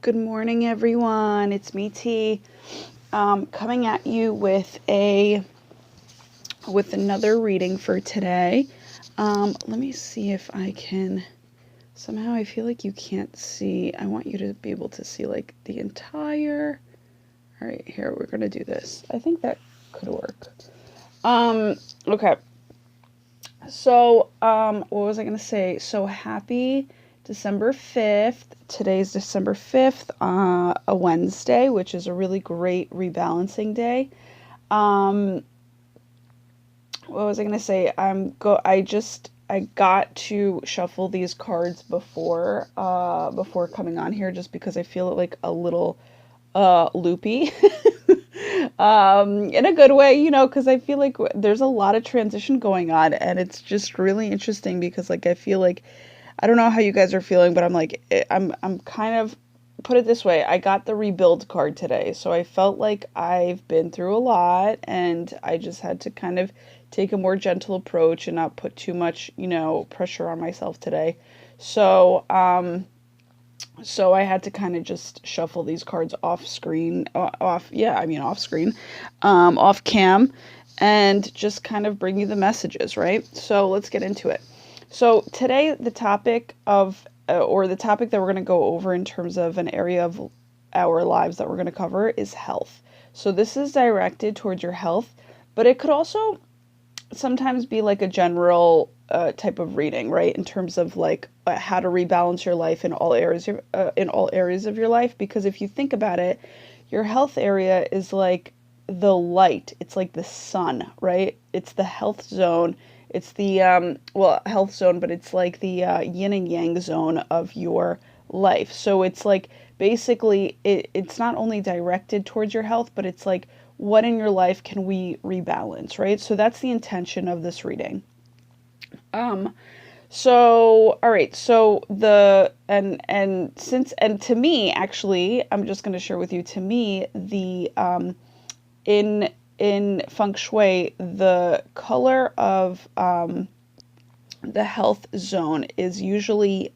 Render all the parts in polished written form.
Good morning, everyone. It's me, T, coming at you with another reading for today. Let me see if I can. Somehow, I feel like you can't see. I want you to be able to see like the entire. All right, here we're gonna do this. I think that could work. Okay. So, what was I gonna say? So happy December 5th. Today's December 5th, a Wednesday, which is a really great rebalancing day. What was I going to say? I got to shuffle these cards before coming on here just because I feel like a little loopy. In a good way, because I feel like there's a lot of transition going on, and it's just really interesting because like I feel like I don't know how you guys are feeling, but I'm like, I'm kind of, put it this way, I got the rebuild card today. So I felt like I've been through a lot and I just had to kind of take a more gentle approach and not put too much, pressure on myself today. So, so I had to kind of just shuffle these cards off screen, off screen, off cam, and just kind of bring you the messages, right? So let's get into it. So today, the topic that we're going to go over in terms of an area of our lives that we're going to cover is health. So this is directed towards your health, but it could also sometimes be like a general type of reading, right? In terms of like how to rebalance your life in all areas of your life. Because if you think about it, your health area is like the light. It's like the sun, right? It's the health zone. It's the, health zone, but it's like the yin and yang zone of your life. So it's like basically it's not only directed towards your health, but it's like what in your life can we rebalance, right? So that's the intention of this reading. So, all right. So and to me, actually, I'm just going to share with you, to me, the, in Feng Shui, the color of the health zone is usually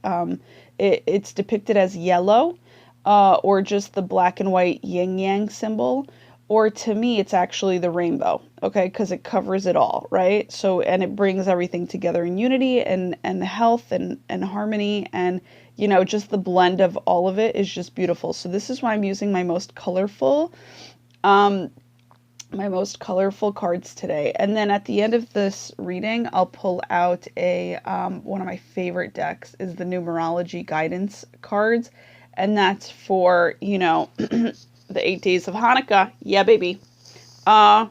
it's depicted as yellow, or just the black and white yin yang symbol, or to me it's actually the rainbow, okay, because it covers it all, right? So, and it brings everything together in unity and health and harmony, and just the blend of all of it is just beautiful. So this is why I'm using my most colorful cards today. And then at the end of this reading, I'll pull out a one of my favorite decks is the numerology guidance cards, and that's for the 8 days of Hanukkah. Yeah, baby. And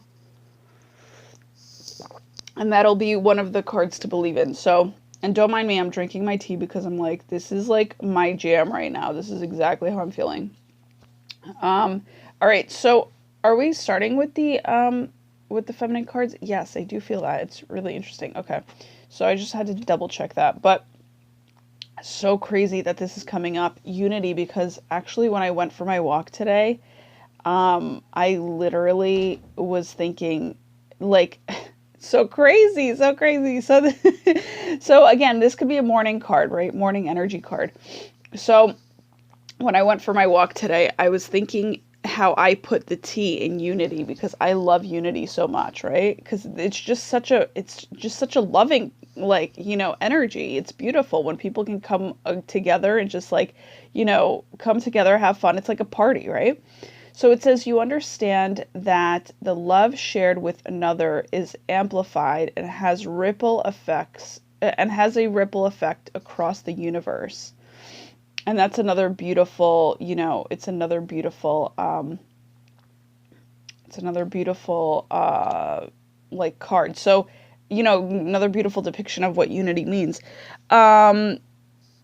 that'll be one of the cards to believe in. So, and don't mind me, I'm drinking my tea because I'm like, this is like my jam right now. This is exactly how I'm feeling. All right, so are we starting with the feminine cards? Yes, I do feel that. It's really interesting. Okay. So I just had to double check that. But so crazy that this is coming up, unity, because actually when I went for my walk today, I literally was thinking like so crazy. So, so again, this could be a morning card, right? Morning energy card. So when I went for my walk today, I was thinking how I put the T in unity, because I love unity so much, right? Because it's just such a loving, like, energy. It's beautiful when people can come together and just like, come together, have fun. It's like a party, right? So it says you understand that the love shared with another is amplified and has a ripple effect across the universe. And that's another beautiful, it's another beautiful, like card. So, another beautiful depiction of what unity means. And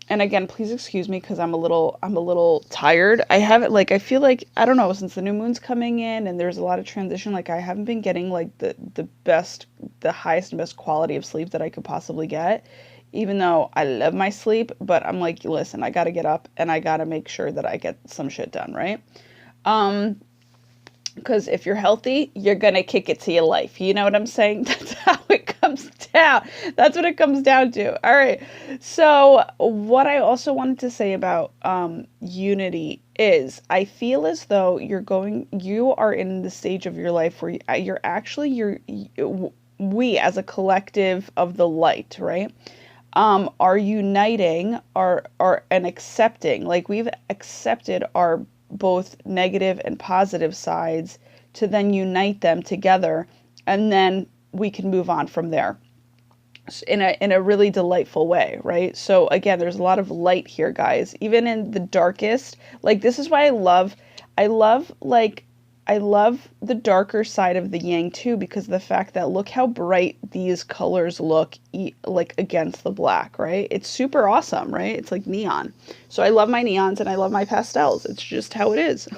again, please excuse me because I'm a little tired. I feel like, I don't know, since the new moon's coming in and there's a lot of transition, like I haven't been getting like the highest and best quality of sleep that I could possibly get. Even though I love my sleep, but I'm like, listen, I got to get up and I got to make sure that I get some shit done, right? Because if you're healthy, you're going to kick it to your life. You know what I'm saying? That's how it comes comes down. That's what it comes down to. All right. So what I also wanted to say about unity is I feel as though you are in the stage of your life where we as a collective of the light, right? Are uniting and accepting, like we've accepted our both negative and positive sides to then unite them together, and then we can move on from there in a really delightful way, right? So again, there's a lot of light here, guys, even in the darkest. Like, this is why I love the darker side of the yang too, because of the fact that look how bright these colors look like against the black, right? It's super awesome, right? It's like neon. So I love my neons and I love my pastels. It's just how it is.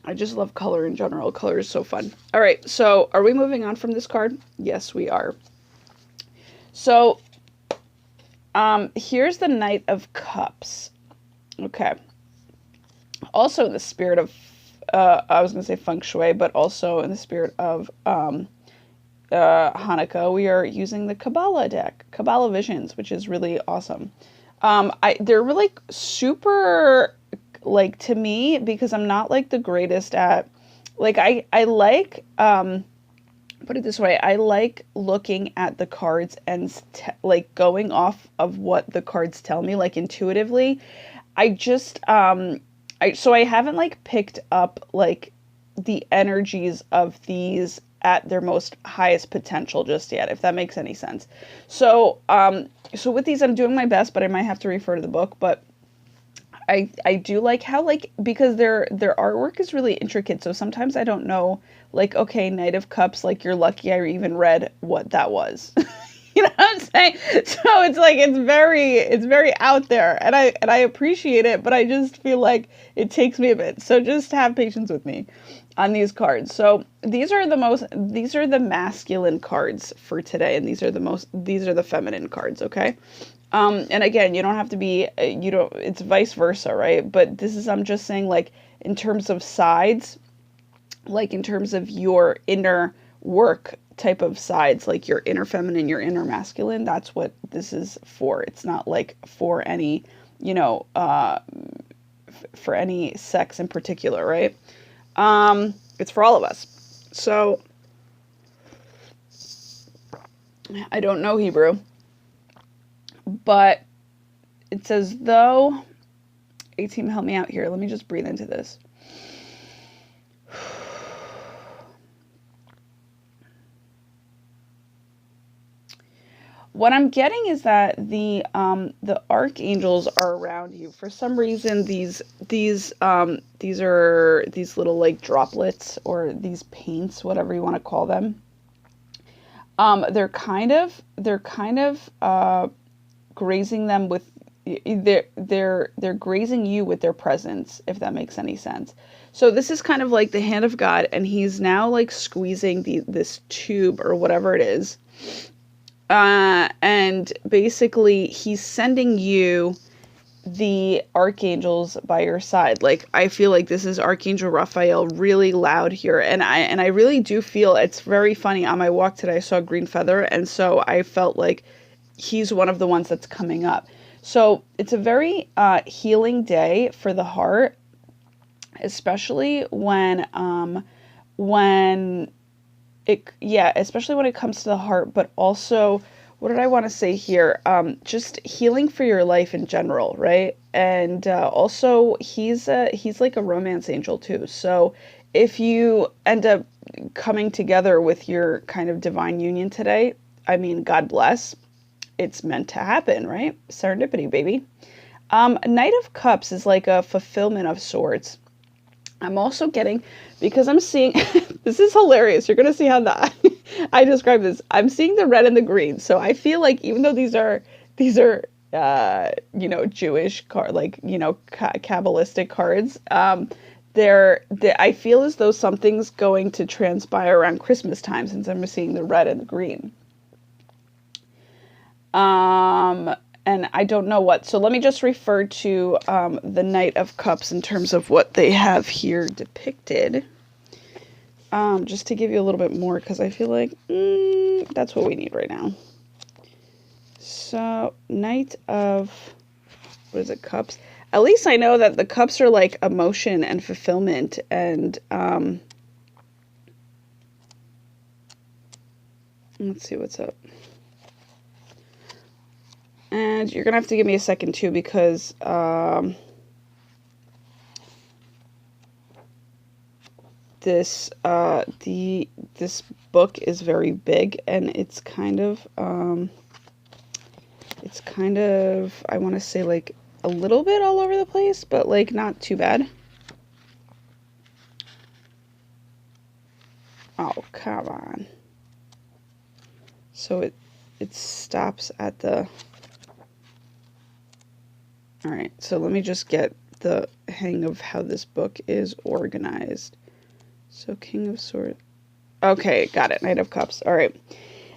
I just love color in general. Color is so fun. All right, so are we moving on from this card? Yes, we are. So here's the Knight of Cups. Okay. Also in the spirit of, I was going to say Feng Shui, but also in the spirit of Hanukkah, we are using the Kabbalah deck, Kabbalah Visions, which is really awesome. They're really super, like, to me, because I'm not like the greatest at, like, I like, put it this way, I like looking at the cards and like going off of what the cards tell me, like intuitively. I just, so I haven't like picked up like the energies of these at their most highest potential just yet, if that makes any sense. So, so with these, I'm doing my best, but I might have to refer to the book. But I do like how, like, because their artwork is really intricate. So sometimes I don't know, like, okay, Knight of Cups, like, you're lucky I even read what that was. You know what I'm saying? So it's like, it's very out there, and I appreciate it, but I just feel like it takes me a bit. So just have patience with me on these cards. So these are the masculine cards for today, and these are the feminine cards, okay? And again, you don't have to be, it's vice versa, right? But I'm just saying, like, in terms of sides, like in terms of your inner work type of sides, like your inner feminine, your inner masculine, that's what this is for. It's not like for any, for any sex in particular, right? It's for all of us. So I don't know Hebrew, but it says, though, 18, help me out here. Let me just breathe into this. What I'm getting is that the archangels are around you. For some reason, these are these little like droplets, or these paints, whatever you want to call them. They're kind of grazing them with, they're grazing you with their presence, if that makes any sense. So this is kind of like the hand of God, and he's now like squeezing this tube or whatever it is. And basically he's sending you the archangels by your side. Like, I feel like this is Archangel Raphael really loud here. And I really do feel, it's very funny. On my walk today, I saw a green feather. And so I felt like he's one of the ones that's coming up. So it's a very, healing day for the heart, especially especially when it comes to the heart, but also, what did I want to say here? Just healing for your life in general, right? And also, he's like a romance angel too. So if you end up coming together with your kind of divine union today, I mean, God bless. It's meant to happen, right? Serendipity, baby. Knight of Cups is like a fulfillment of sorts. I'm also getting, because I'm seeing, this is hilarious. You're going to see how I describe this. I'm seeing the red and the green. So I feel like, even though these are Jewish card, like, Kabbalistic cards, I feel as though something's going to transpire around Christmas time, since I'm seeing the red and the green. And I don't know what. So let me just refer to the Knight of Cups in terms of what they have here depicted. just to give you a little bit more, because I feel like that's what we need right now. So, Knight of, what is it, Cups? At least I know that the cups are like emotion and fulfillment and, let's see what's up. And you're going to have to give me a second too, because, this book is very big, and it's kind of, I want to say like a little bit all over the place, but like not too bad. Oh, come on. So it stops at the, all right, so let me just get the hang of how this book is organized. So King of Swords. Okay, got it. Knight of Cups. All right.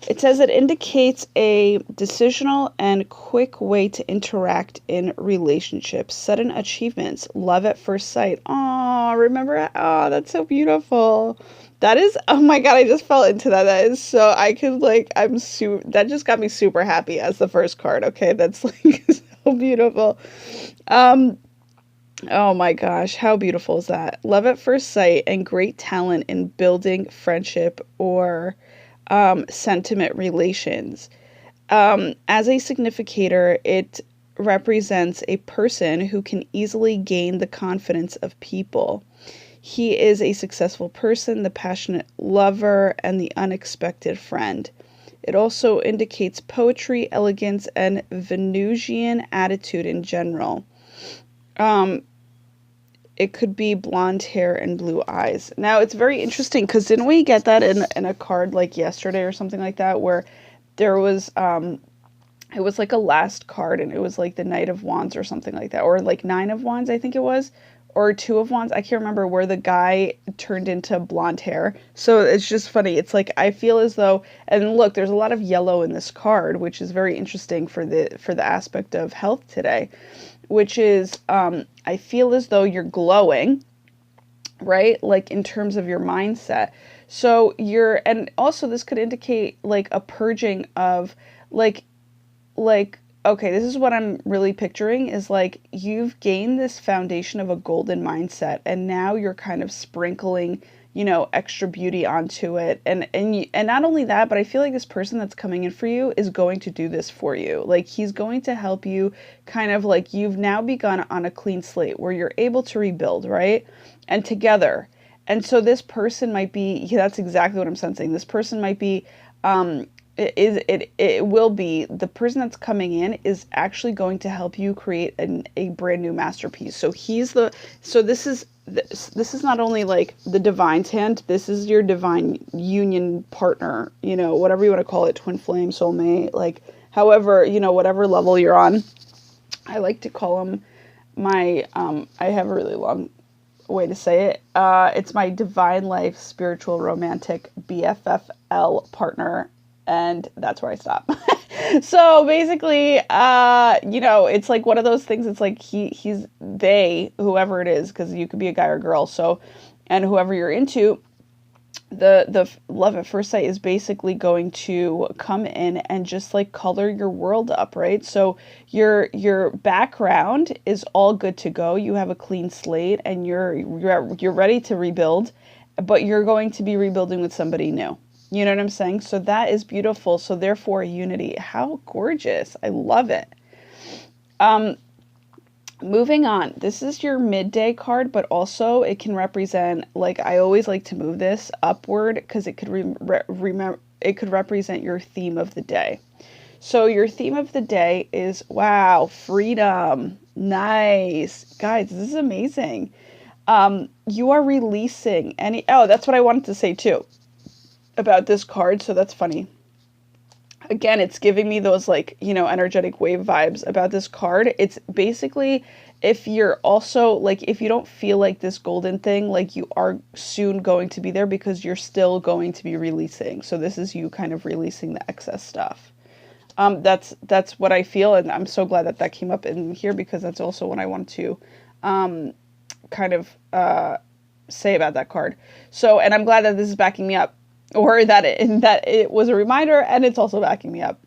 It says it indicates a decisional and quick way to interact in relationships. Sudden achievements. Love at first sight. Oh, remember? Oh, that's so beautiful. That is, oh my God, I just fell into that. That is so, I could like, that just got me super happy as the first card. Okay, that's like so beautiful. Oh my gosh, how beautiful is that? Love at first sight and great talent in building friendship or sentiment relations. As a significator, it represents a person who can easily gain the confidence of people. He is a successful person, the passionate lover, and the unexpected friend. It also indicates poetry, elegance, and Venusian attitude in general. It could be blonde hair and blue eyes. Now, it's very interesting because didn't we get that in a card like yesterday or something like that, where there was, it was like a last card and it was like the Knight of Wands or something like that, or like Nine of Wands, I think it was, or Two of Wands. I can't remember, where the guy turned into blonde hair. So it's just funny. It's like, I feel as though, and look, there's a lot of yellow in this card, which is very interesting for the aspect of health today, which is, I feel as though you're glowing, right? Like in terms of your mindset. So and also this could indicate like a purging of like, okay, this is what I'm really picturing is like you've gained this foundation of a golden mindset, and now you're kind of sprinkling, extra beauty onto it. And not only that, but I feel like this person that's coming in for you is going to do this for you. Like he's going to help you, kind of like you've now begun on a clean slate where you're able to rebuild, right? And together. And so this person might be, that's exactly what I'm sensing. This person might be, it will be, the person that's coming in is actually going to help you create a brand new masterpiece. So this is not only like the divine's hand, this is your divine union partner, whatever you want to call it, twin flame, soulmate, like however, whatever level you're on. I like to call them my, I have a really long way to say it. It's my divine life, spiritual, romantic BFFL partner. And that's where I stop. So basically, it's like one of those things. It's like whoever it is, because you could be a guy or girl. So, and whoever you're into, the love at first sight is basically going to come in and just like color your world up, right? So your background is all good to go. You have a clean slate, and you're ready to rebuild, but you're going to be rebuilding with somebody new. You know what I'm saying? So that is beautiful. So therefore, unity. How gorgeous. I love it. Moving on. This is your midday card, but also it can represent, like I always like to move this upward because it could it could represent your theme of the day. So your theme of the day is, wow, freedom. Nice. Guys, this is amazing. You are releasing that's what I wanted to say too about this card, so that's funny. Again, it's giving me those like, energetic wave vibes about this card. It's basically, if you're also like, if you don't feel like this golden thing, like you are soon going to be there because you're still going to be releasing. So this is you kind of releasing the excess stuff. That's what I feel, and I'm so glad that came up in here because that's also what I want to kind of say about that card. So, and I'm glad that this is backing me up, or that it was a reminder, and it's also backing me up.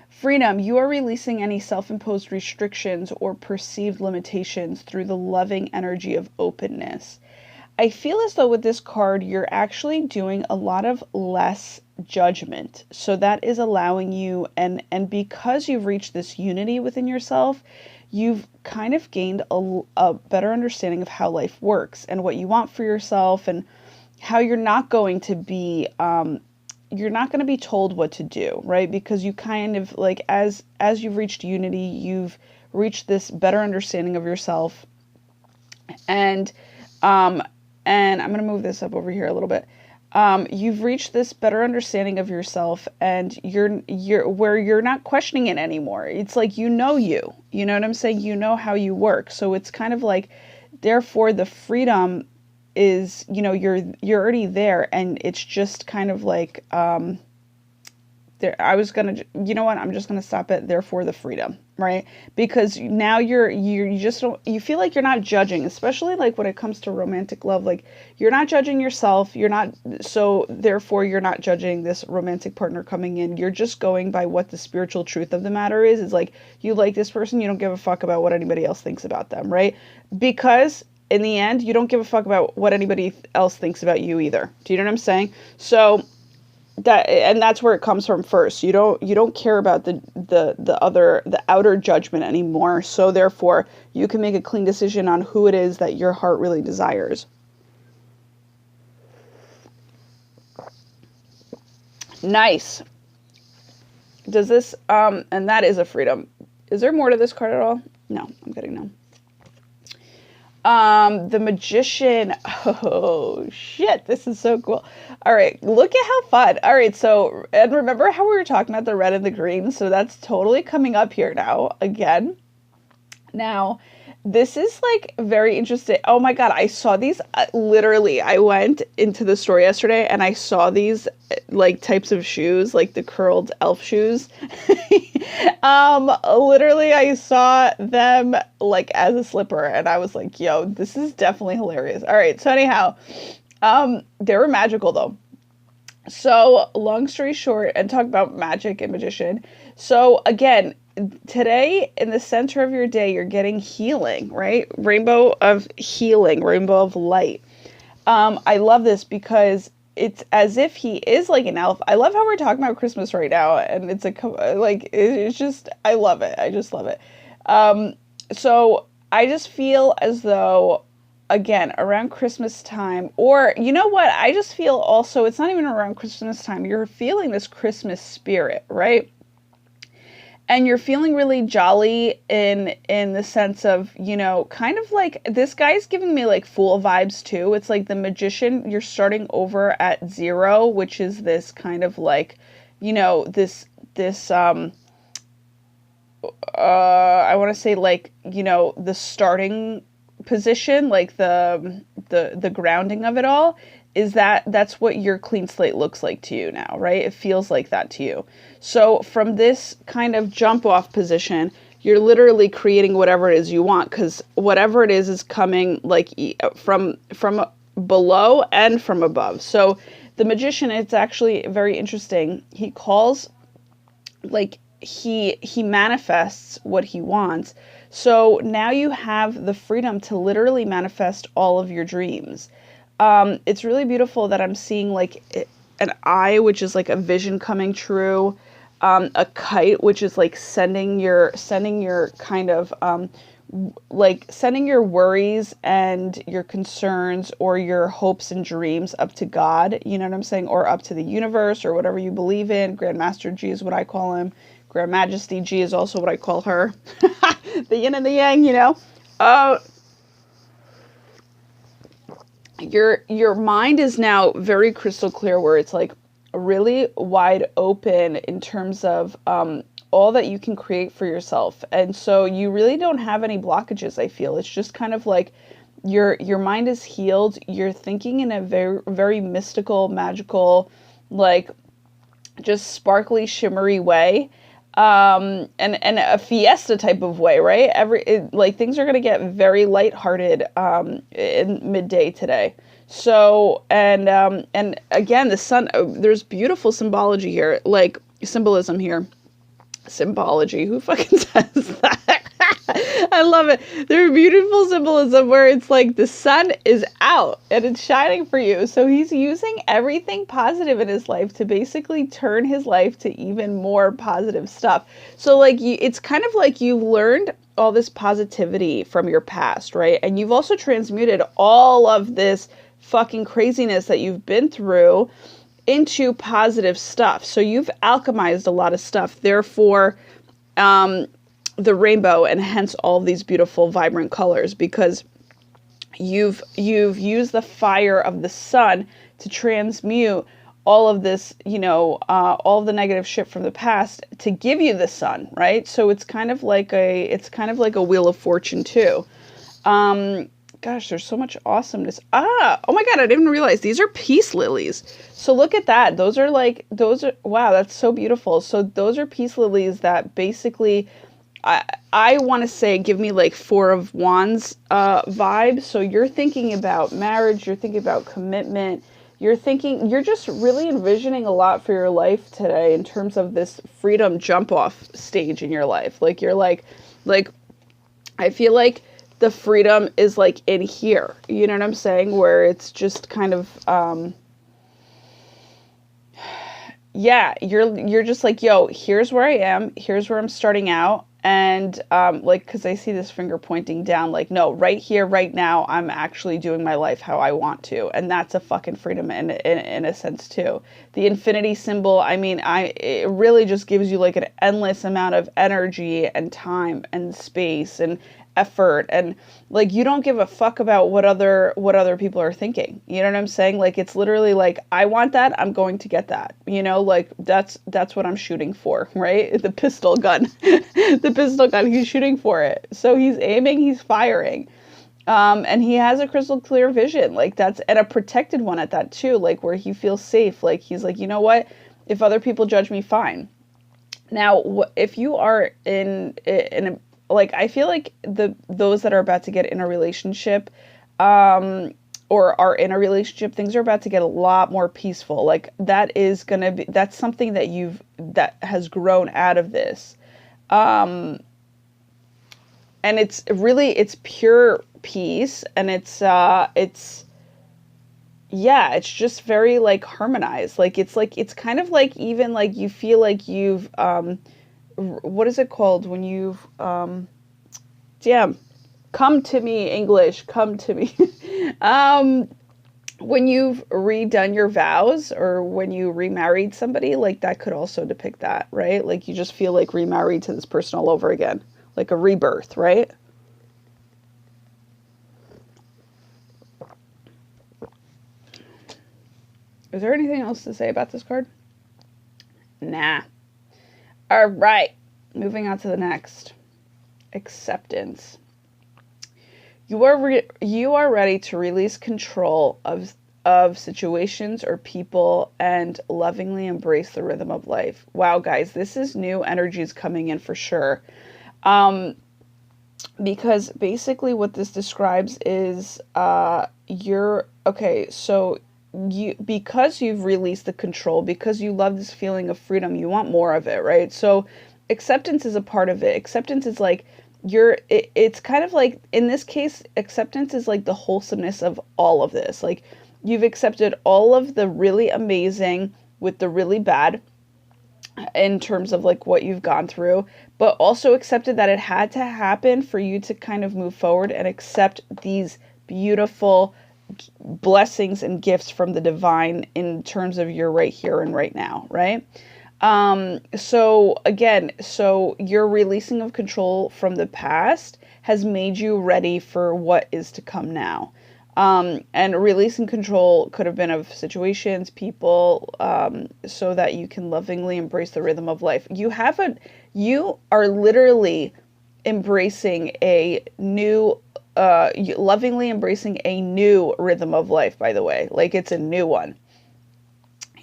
Freedom, you are releasing any self-imposed restrictions or perceived limitations through the loving energy of openness. I feel as though with this card, you're actually doing a lot of less judgment. So that is allowing you, and because you've reached this unity within yourself, you've kind of gained a better understanding of how life works and what you want for yourself, and how you're not going to be told what to do, right? Because you kind of like, as you've reached unity, you've reached this better understanding of yourself. And I'm going to move this up over here a little bit. You've reached this better understanding of yourself, and you're not questioning it anymore. It's like, you know what I'm saying? You know how you work. So it's kind of like, therefore the freedom is, you're already there, and it's just kind of like, there, I was going to, you know what, I'm just going to stop it. Therefore the freedom, right? Because now you just don't, you feel like you're not judging, especially like when it comes to romantic love, like you're not judging yourself. So therefore you're not judging this romantic partner coming in. You're just going by what the spiritual truth of the matter is. It's like, you like this person, you don't give a fuck about what anybody else thinks about them, right? Because in the end, you don't give a fuck about what anybody else thinks about you either. Do you know what I'm saying? So that's where it comes from first. You don't care about the outer judgment anymore. So therefore, you can make a clean decision on who it is that your heart really desires. Nice. Does this and that is a freedom. Is there more to this card at all? No, I'm kidding. No. The Magician. Oh shit, this is so cool. All right, look at how fun. All right, so, and remember how we were talking about the red and the green? So that's totally coming up here now again. Now, this is like very interesting. Oh my God, I saw these, literally, I went into the store yesterday and I saw these like types of shoes, like the curled elf shoes. Literally I saw them like as a slipper, and I was like, yo, this is definitely hilarious. All right. So anyhow, they were magical though. So long story short, and talk about magic and magician. So again, today in the center of your day, you're getting healing, right? Rainbow of healing, rainbow of light. I love this because it's as if he is like an elf. I love how we're talking about Christmas right now, and it's it's just, I love it. I just love it. So I just feel as though, again, around Christmas time, or you know what? I just feel also, it's not even around Christmas time. You're feeling this Christmas spirit, right? And you're feeling really jolly in the sense of, kind of like, this guy's giving me like Fool vibes too. It's like the Magician, you're starting over at 0, which is this kind of like, this I want to say like, the starting position, like the grounding of it all, is that's what your clean slate looks like to you now, right? It feels like that to you. So from this kind of jump off position, you're literally creating whatever it is you want, because whatever it is coming like from below and from above. So the Magician, it's actually very interesting. He calls, like, he manifests what he wants. So now you have the freedom to literally manifest all of your dreams. It's really beautiful that I'm seeing like an eye, which is like a vision coming true. A kite, which is like sending your kind of, like sending your worries and your concerns or your hopes and dreams up to God, you know what I'm saying? Or up to the universe or whatever you believe in. Grandmaster G is what I call him. Grand Majesty G is also what I call her. The yin and the yang, Your mind is now very crystal clear, where it's like really wide open in terms of all that you can create for yourself. And so you really don't have any blockages, I feel. It's just kind of like your mind is healed. You're thinking in a very, very mystical, magical, like just sparkly, shimmery way. and a fiesta type of way, right? Like things are going to get very lighthearted in midday today. So and again, the sun. There's beautiful symbology here, like symbolism here. Symbology. Who fucking says that? I love it. There's beautiful symbolism where it's like the sun is out and it's shining for you. So he's using everything positive in his life to basically turn his life to even more positive stuff. So like it's kind of like you've learned all this positivity from your past, right? And you've also transmuted all of this fucking craziness that you've been through into positive stuff. So you've alchemized a lot of stuff. Therefore, the rainbow, and hence all of these beautiful, vibrant colors, because you've used the fire of the sun to transmute all of this, all of the negative shit from the past to give you the sun, right? So it's kind of like a wheel of fortune too. Gosh, there's so much awesomeness. Oh my God, I didn't realize these are peace lilies. So look at that. Wow, that's so beautiful. So those are peace lilies that basically, I want to say, give me like Four of Wands vibe. So you're thinking about marriage, you're thinking about commitment, you're just really envisioning a lot for your life today in terms of this freedom jump off stage in your life. Like you're like, I feel like the freedom is like in here, you know what I'm saying? Where it's just kind of, you're just like, yo, here's where I am. Here's where I'm starting out. And, like, cause I see this finger pointing down, like, no, right here, right now, I'm actually doing my life how I want to. And that's a fucking freedom in a sense too. The infinity symbol, I mean, it really just gives you like an endless amount of energy and time and space and effort, and like you don't give a fuck about what other people are thinking. You know what I'm saying? Like it's literally like, I want that, I'm going to get that. Like that's what I'm shooting for, right? The pistol gun. The pistol gun, he's shooting for it. So he's aiming, he's firing. And he has a crystal clear vision. Like that's, and a protected one at that too, like where he feels safe. Like he's like, you know what? If other people judge me, fine. Now, if you are in a, like, I feel like those that are about to get in a relationship, or are in a relationship, things are about to get a lot more peaceful. Like that's something that has grown out of this. And it's pure peace, and it's just very like harmonized. Like it's kind of like, even like you feel like you've, what is it called when you've, come to me, English, come to me. When you've redone your vows, or when you remarried somebody, like that could also depict that, right? Like you just feel like remarried to this person all over again, like a rebirth, right? Is there anything else to say about this card? Nah. All right, moving on to the next. Acceptance. You are ready to release control of situations or people and lovingly embrace the rhythm of life. Wow, guys, this is new energies coming in for sure. Because basically what this describes is because you've released the control, because you love this feeling of freedom, you want more of it, right? So acceptance is a part of it. Acceptance is like it's kind of like, in this case, acceptance is like the wholesomeness of all of this. Like you've accepted all of the really amazing with the really bad in terms of like what you've gone through, but also accepted that it had to happen for you to kind of move forward and accept these beautiful blessings and gifts from the divine in terms of your right here and right now, right? So your releasing of control from the past has made you ready for what is to come now. And releasing control could have been of situations, people, so that you can lovingly embrace the rhythm of life. You are literally embracing a new, lovingly embracing a new rhythm of life, by the way. Like it's a new one.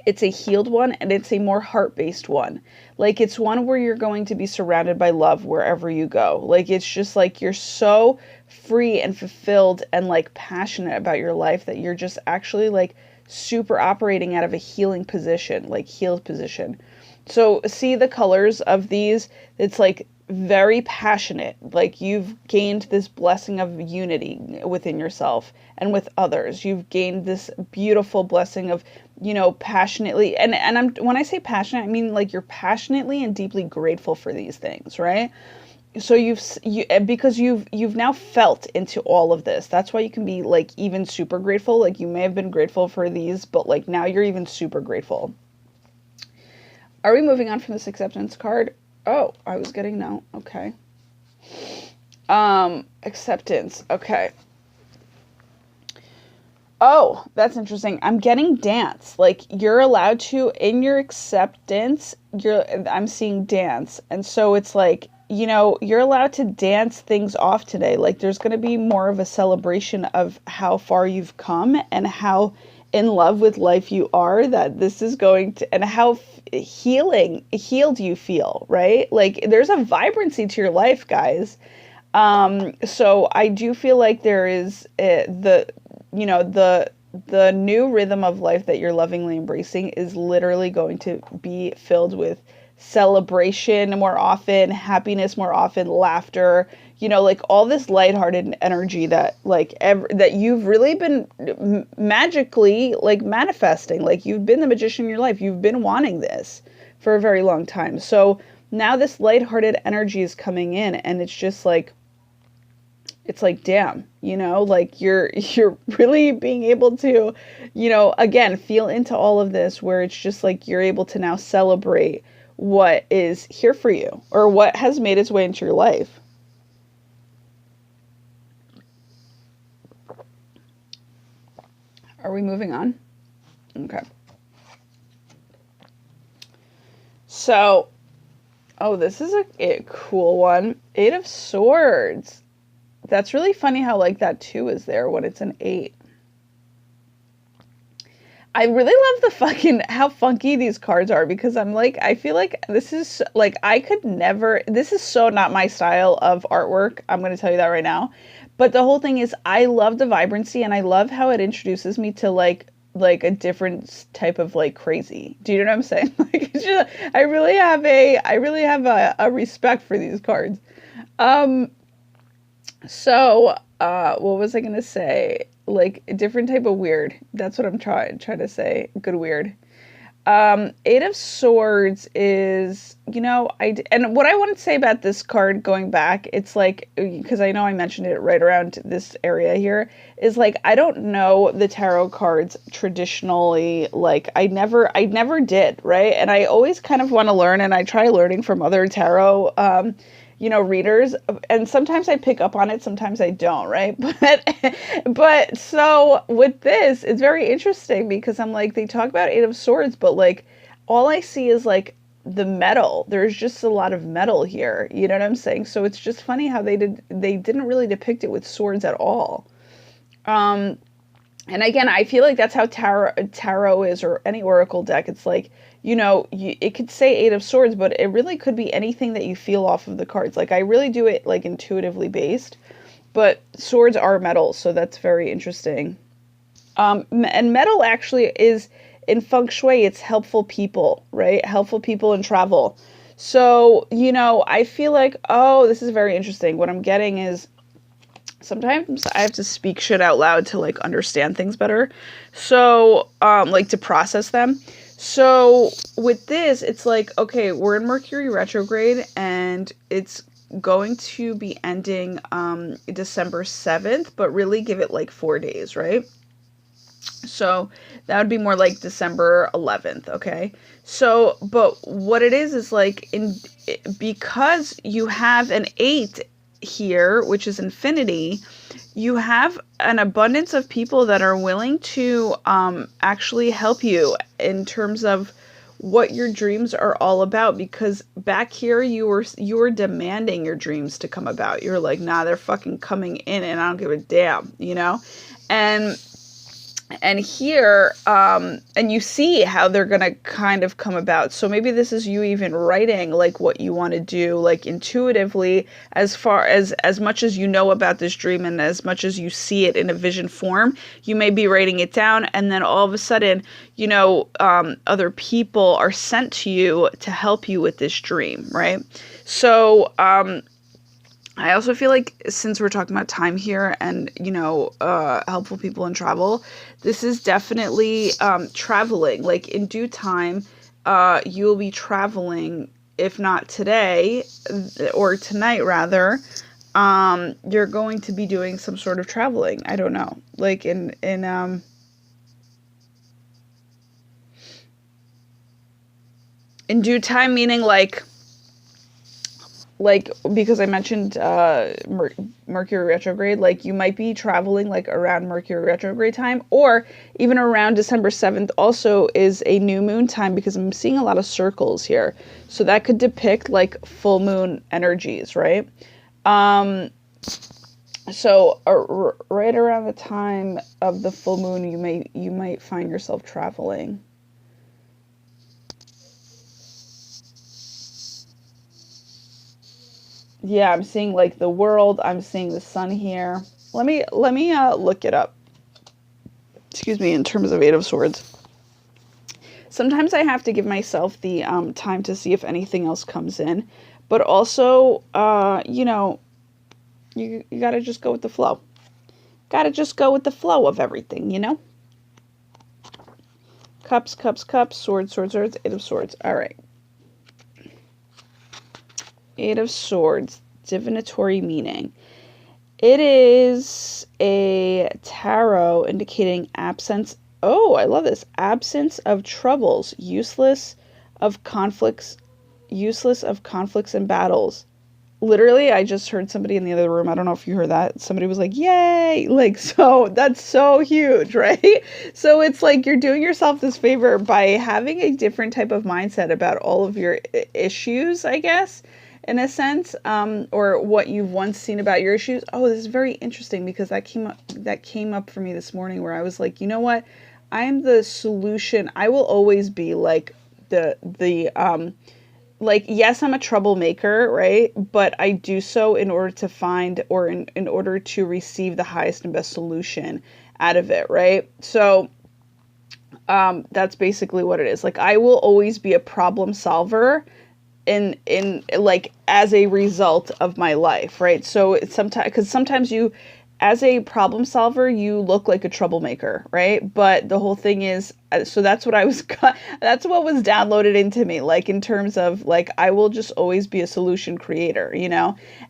It's a healed one, and it's a more heart-based one. Like, it's one where you're going to be surrounded by love wherever you go. Like, it's just like you're so free and fulfilled and like passionate about your life that you're just actually like super operating out of a healing position, like healed position. So see the colors of these? It's like very passionate. Like, you've gained this blessing of unity within yourself and with others. You've gained this beautiful blessing of, passionately, and when I say passionate, I mean like you're passionately and deeply grateful for these things, right? So because you've now felt into all of this. That's why you can be like even super grateful. Like, you may have been grateful for these, but like now you're even super grateful. Are we moving on from this acceptance card? Oh, I was getting no. Okay. Acceptance. Okay. Oh, that's interesting. I'm getting dance. Like, you're allowed to, in your acceptance, I'm seeing dance. And so it's like, you're allowed to dance things off today. Like, there's going to be more of a celebration of how far you've come and how in love with life you are, that this is going to, and how healed you feel, right? Like, there's a vibrancy to your life, guys. So I do feel like there is the new rhythm of life that you're lovingly embracing is literally going to be filled with celebration more often, happiness more often, laughter, like all this lighthearted energy that like that you've really been magically like manifesting. Like, you've been the magician in your life. You've been wanting this for a very long time. So now this lighthearted energy is coming in, and it's just like, it's like, damn, like you're really being able to, again, feel into all of this, where it's just like you're able to now celebrate what is here for you, or what has made its way into your life. Are we moving on? Okay. So, oh, this is a cool one. 8 of Swords. That's really funny how like that 2 is there when it's an 8. I really love the fucking, how funky these cards are, because I'm like, I feel like this is like, I could never, this is so not my style of artwork. I'm going to tell you that right now. But the whole thing is, I love the vibrancy, and I love how it introduces me to like a different type of like crazy. Do you know what I'm saying? Like, it's just, I really have a respect for these cards. So, what was I going to say? Like, a different type of weird. That's what I'm trying to say. Good weird. 8 of Swords is, and what I want to say about this card going back, it's like, because I know I mentioned it right around this area here, is like, I don't know the tarot cards traditionally. Like, I never did, right? And I always kind of want to learn, and I try learning from other tarot, readers, and sometimes I pick up on it, sometimes I don't, right? But so with this, it's very interesting, because I'm like, they talk about 8 of Swords, but like, all I see is like the metal. There's just a lot of metal here. You know what I'm saying? So it's just funny how they didn't really depict it with swords at all. And again, I feel like that's how tarot is, or any oracle deck. It's like, it could say 8 of Swords, but it really could be anything that you feel off of the cards. Like, I really do it like intuitively based, but swords are metal, so that's very interesting. And metal actually is, in Feng Shui, it's helpful people, right? Helpful people in travel. So, I feel like, oh, this is very interesting. What I'm getting is, sometimes I have to speak shit out loud to like understand things better. So, like to process them. So with this, it's like, okay, we're in Mercury retrograde, and it's going to be ending December 7th, but really give it like 4 days, right? So that would be more like December 11th, okay? So, but what it is like, because you have an 8 here, which is infinity, you have an abundance of people that are willing to actually help you in terms of what your dreams are all about, because back here you were demanding your dreams to come about. You're like, nah, they're fucking coming in, and I don't give a damn, And And here, and you see how they're going to kind of come about. So maybe this is you even writing like what you want to do, like intuitively, as much as you know about this dream and as much as you see it in a vision form, you may be writing it down. And then all of a sudden, other people are sent to you to help you with this dream, right? So, I also feel like since we're talking about time here and, helpful people in travel, this is definitely traveling. Like in due time, you will be traveling, if not today or tonight rather, you're going to be doing some sort of traveling. I don't know. Like in due time, meaning like because I mentioned Mercury retrograde, like you might be traveling like around Mercury retrograde time, or even around December 7th also is a new moon time, because I'm seeing a lot of circles here. So that could depict like full moon energies, right? So right around the time of the full moon, you might find yourself traveling. Yeah, I'm seeing like the world. I'm seeing the sun here. Let me look it up. Excuse me. In terms of Eight of Swords, sometimes I have to give myself the time to see if anything else comes in, but also, you gotta just go with the flow. Gotta just go with the flow of everything. Cups, cups, cups. Swords, swords, swords. Eight of Swords. All right. Eight of Swords. Divinatory meaning. It is a tarot indicating absence. Oh, I love this. Absence of troubles, useless of conflicts and battles. Literally, I just heard somebody in the other room. I don't know if you heard that. Somebody was like, yay! Like, so that's so huge, right? So it's like you're doing yourself this favor by having a different type of mindset about all of your issues, I guess, in a sense, or what you've once seen about your issues. Oh, this is very interesting, because that came up for me this morning, where I was like, you know what? I am the solution. I will always be like like, yes, I'm a troublemaker, right? But I do so in order to find, or in order to receive the highest and best solution out of it, right? So that's basically what it is. Like, I will always be a problem solver in like as a result of my life, right? So it's sometimes, because sometimes you, as a problem solver, you look like a troublemaker, right? But the whole thing is, so that's what that's what was downloaded into me, like in terms of like, I will just always be a solution creator.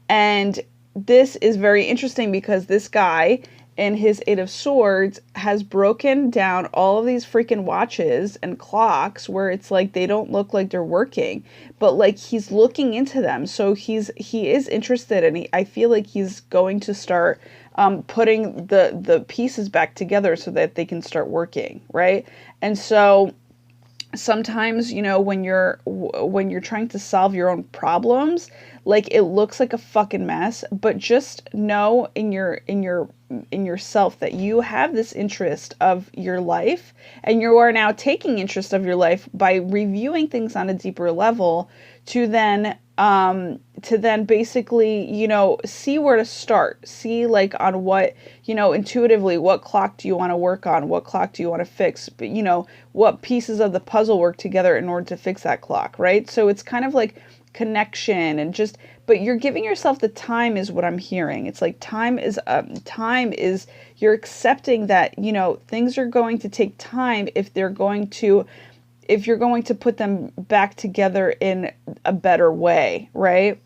And this is very interesting, because this guy in his Eight of Swords has broken down all of these freaking watches and clocks, where it's like they don't look like they're working, but like he's looking into them. So he is interested, and I feel like he's going to start putting the pieces back together so that they can start working, right? And so sometimes, when you're trying to solve your own problems, like it looks like a fucking mess, but just know in yourself that you have this interest of your life, and you are now taking interest of your life by reviewing things on a deeper level to then basically, see where to start, see like on what, intuitively, what clock do you want to work on? What clock do you want to fix? But, what pieces of the puzzle work together in order to fix that clock, right? So it's kind of like connection and just, but you're giving yourself the time is what I'm hearing. It's like time is you're accepting that, things are going to take time if you're going to put them back together in a better way, right?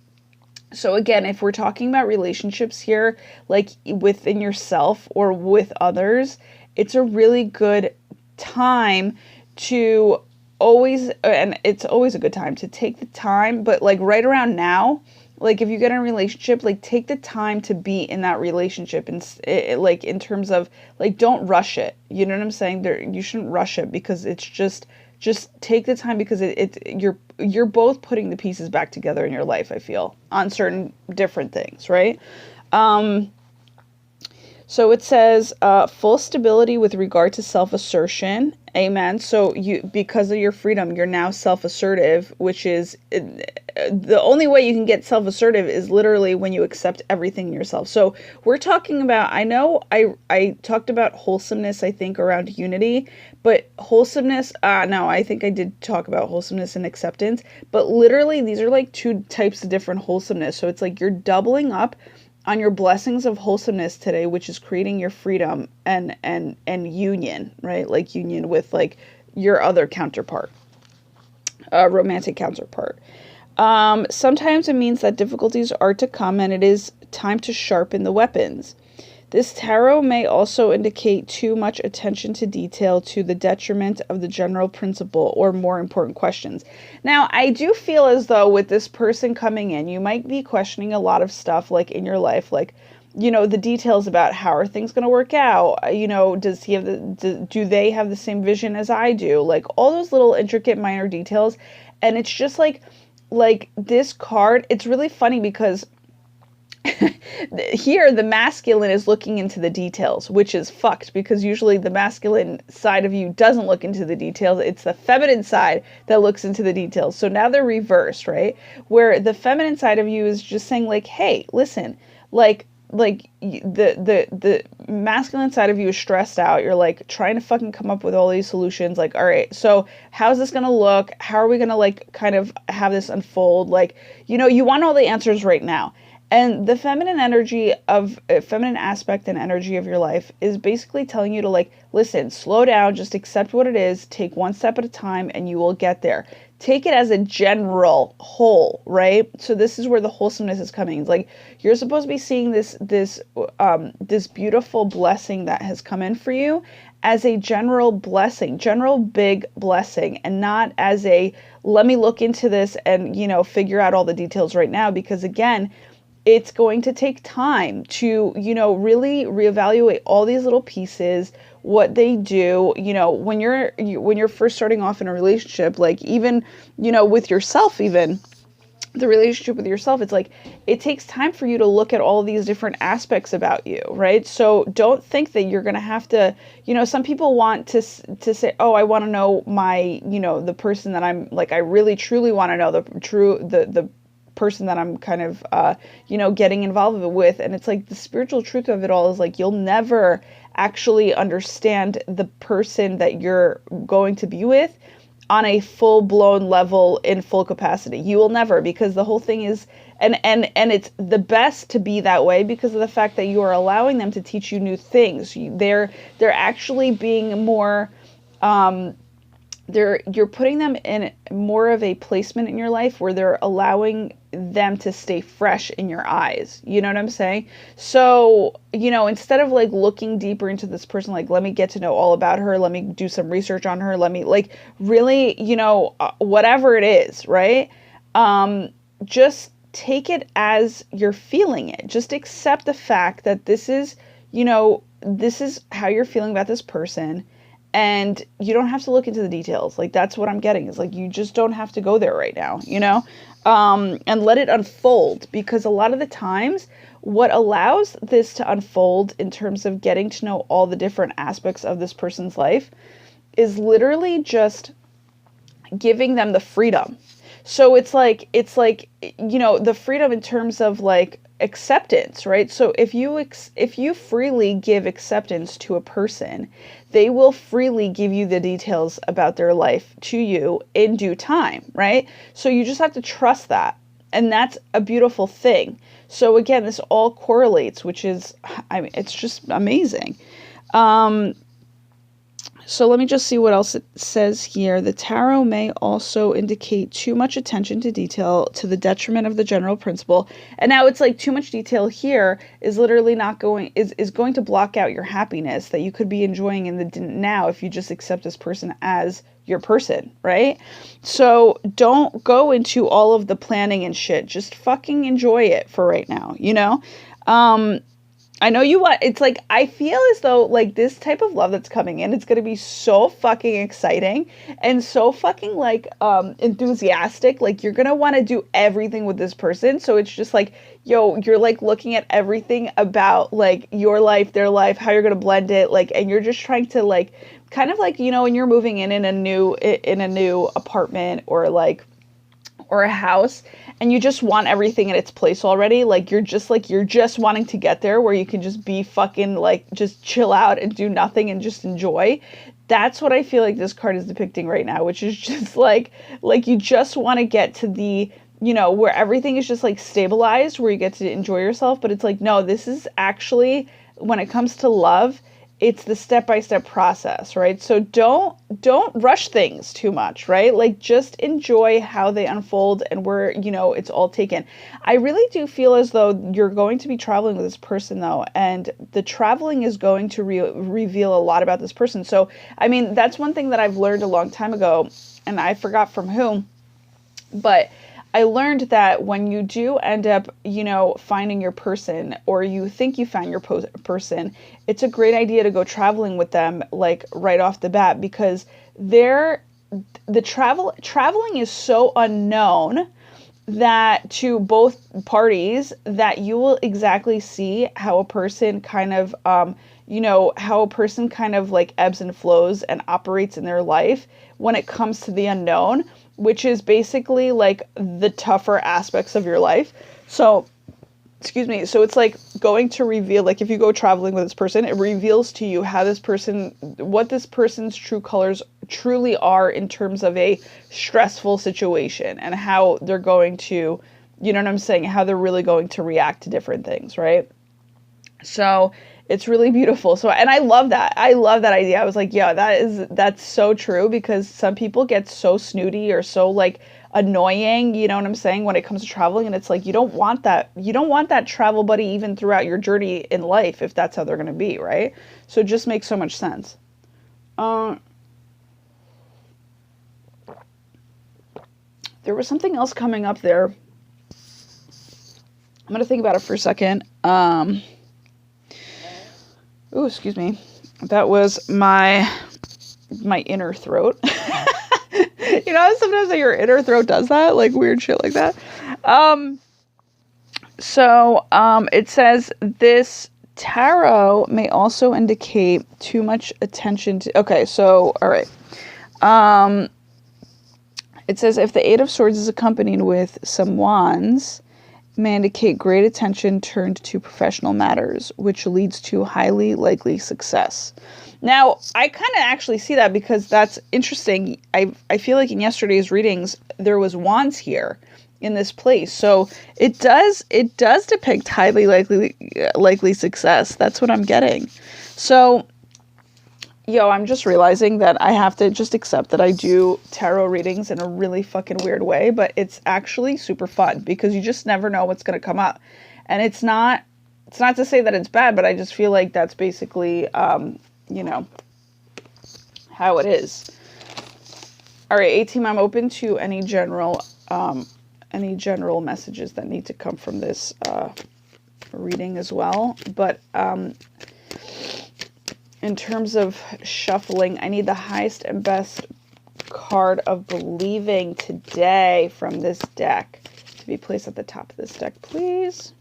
So again, if we're talking about relationships here, like within yourself or with others, it's a really good time to always, and it's always a good time to take the time, but like right around now, like if you get in a relationship, like take the time to be in that relationship, and like in terms of like, don't rush it. You know what I'm saying? You shouldn't rush it, because it's just take the time, because you're both putting the pieces back together in your life, I feel, on certain different things, right? So it says full stability with regard to self-assertion. Amen. So you, because of your freedom, you're now self-assertive, which is the only way you can get self-assertive is literally when you accept everything in yourself. So we're talking about, I know I talked about wholesomeness, I think, around unity, but wholesomeness, no, I think I did talk about wholesomeness and acceptance, but literally these are like two types of different wholesomeness. So it's like you're doubling up on your blessings of wholesomeness today, which is creating your freedom and union, right? Like union with like your other counterpart, romantic counterpart. Sometimes it means that difficulties are to come and it is time to sharpen the weapons. This tarot may also indicate too much attention to detail to the detriment of the general principle or more important questions. Now, I do feel as though with this person coming in, you might be questioning a lot of stuff like in your life, like, you know, the details about how are things going to work out? You know, does he have do they have the same vision as I do? Like all those little intricate minor details. And it's just like this card, it's really funny because here the masculine is looking into the details, which is fucked because usually the masculine side of you doesn't look into the details. It's the feminine side that looks into the details. So now they're reversed, right? Where the feminine side of you is just saying like, hey, listen, like the masculine side of you is stressed out. You're like trying to fucking come up with all these solutions. Like, all right, so how's this going to look? How are we going to like kind of have this unfold? Like, you know, you want all the answers right now. And the feminine energy of feminine aspect and energy of your life is basically telling you to like, listen, slow down, just accept what it is, take one step at a time and you will get there. Take it as a general whole, right? So this is where the wholesomeness is coming. It's like you're supposed to be seeing this beautiful blessing that has come in for you as a general blessing, general big blessing, and not as a let me look into this and, you know, figure out all the details right now, because again, it's going to take time to, you know, really reevaluate all these little pieces, what they do, you know, when you're first starting off in a relationship, like even, you know, with yourself, even the relationship with yourself, it's like, it takes time for you to look at all these different aspects about you, right? So don't think that you're going to have to, you know, some people want to say, oh, I want to know my, you know, the person that I'm like, I really truly want to know the person that I'm kind of, you know, getting involved with. And it's like the spiritual truth of it all is like, you'll never actually understand the person that you're going to be with on a full blown level in full capacity. You will never, because the whole thing is, and it's the best to be that way because of the fact that you are allowing them to teach you new things. They're actually being more, you're putting them in more of a placement in your life where they're allowing them to stay fresh in your eyes. You know what I'm saying? So, you know, instead of like looking deeper into this person, like, let me get to know all about her. Let me do some research on her. Let me like really, you know, whatever it is, right? Just take it as you're feeling it. Just accept the fact that this is, you know, this is how you're feeling about this person. And you don't have to look into the details. Like, that's what I'm getting is like, you just don't have to go there right now, you know? And let it unfold, because a lot of the times what allows this to unfold in terms of getting to know all the different aspects of this person's life is literally just giving them the freedom. So it's like, you know, the freedom in terms of like acceptance, right? So if you freely give acceptance to a person, they will freely give you the details about their life to you in due time, right? So you just have to trust that. And that's a beautiful thing. So again, this all correlates, which is, I mean, it's just amazing. So let me just see what else it says here. The tarot may also indicate too much attention to detail to the detriment of the general principle. And now it's like too much detail here is literally not going, is going to block out your happiness that you could be enjoying in the now if you just accept this person as your person, right? So don't go into all of the planning and shit. Just fucking enjoy it for right now, you know? I know you want, it's like, I feel as though like this type of love that's coming in, it's going to be so fucking exciting and so fucking like enthusiastic. Like you're going to want to do everything with this person. So it's just like, yo, you're like looking at everything about like your life, their life, how you're going to blend it. Like, and you're just trying to like, kind of like, you know, when you're moving in a new apartment or like, or a house and you just want everything in its place already, like you're just wanting to get there where you can just be fucking like just chill out and do nothing and just enjoy. That's what I feel like this card is depicting right now, which is just like you just want to get to the, you know, where everything is just like stabilized, where you get to enjoy yourself. But it's like, no, this is actually, when it comes to love, it's the step-by-step process, right? So don't rush things too much, right? Like just enjoy how they unfold and where, you know, it's all taken. I really do feel as though you're going to be traveling with this person though, and the traveling is going to reveal a lot about this person. So, I mean, that's one thing that I've learned a long time ago, and I forgot from whom, but I learned that when you do end up, you know, finding your person, or you think you found your person, it's a great idea to go traveling with them like right off the bat, because traveling is so unknown that to both parties, that you will exactly see how a person kind of you know, how a person kind of like ebbs and flows and operates in their life when it comes to the unknown, which is basically like the tougher aspects of your life. So, excuse me. So it's like going to reveal, like if you go traveling with this person, it reveals to you how this person, what this person's true colors truly are in terms of a stressful situation, and how they're going to, you know what I'm saying? How they're really going to react to different things, right? So it's really beautiful. So, and I love that. I love that idea. I was like, yeah, that's so true, because some people get so snooty or so like annoying, you know what I'm saying, when it comes to traveling. And it's like, you don't want that. You don't want that travel buddy even throughout your journey in life, if that's how they're going to be, right? So it just makes so much sense. There was something else coming up there. I'm going to think about it for a second. Oh, excuse me. That was my inner throat. You know, sometimes your inner throat does that, like weird shit like that. It says this tarot may also indicate too much attention to. Okay, so all right. It says if the Eight of Swords is accompanied with some wands, may indicate great attention turned to professional matters, which leads to highly likely success. Now, I kind of actually see that, because that's interesting. I feel like in yesterday's readings, there was wands here in this place. So it does depict highly likely success. That's what I'm getting. So, I'm just realizing that I have to just accept that I do tarot readings in a really fucking weird way, but it's actually super fun, because you just never know what's going to come up. And it's not to say that it's bad, but I just feel like that's basically, how it is. All right, A-Team, I'm open to any general messages that need to come from this reading as well. But in terms of shuffling, I need the highest and best card of believing today from this deck to be placed at the top of this deck, please.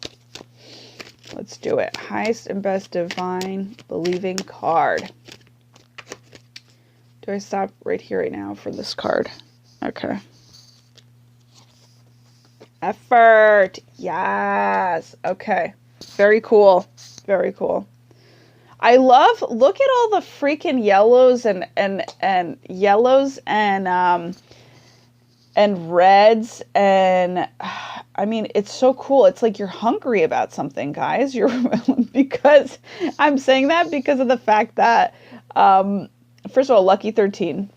Let's do it. Highest and best divine believing card. Do I stop right here right now for this card? Okay. Effort. Yes. Okay. Very cool. Very cool. I love, look at all the freaking yellows and yellows and reds, and I mean, it's so cool. It's like you're hungry about something, guys. Because I'm saying that because of the fact that, first of all, lucky 13.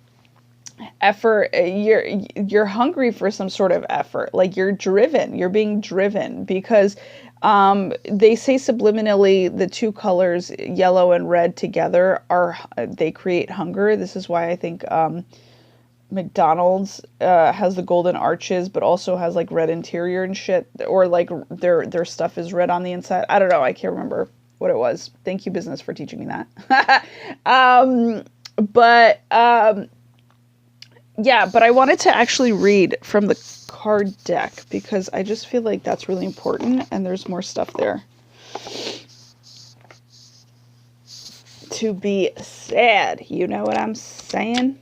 Effort, you're hungry for some sort of effort. Like you're being driven, because they say subliminally the two colors yellow and red together they create hunger. This is why I think McDonald's has the golden arches, but also has like red interior and shit, or like their stuff is red on the inside. I don't know, I can't remember. what it was. Thank you, business, for teaching me that. But yeah, but I wanted to actually read from the card deck because I just feel like that's really important, and there's more stuff there to be said. You know what I'm saying?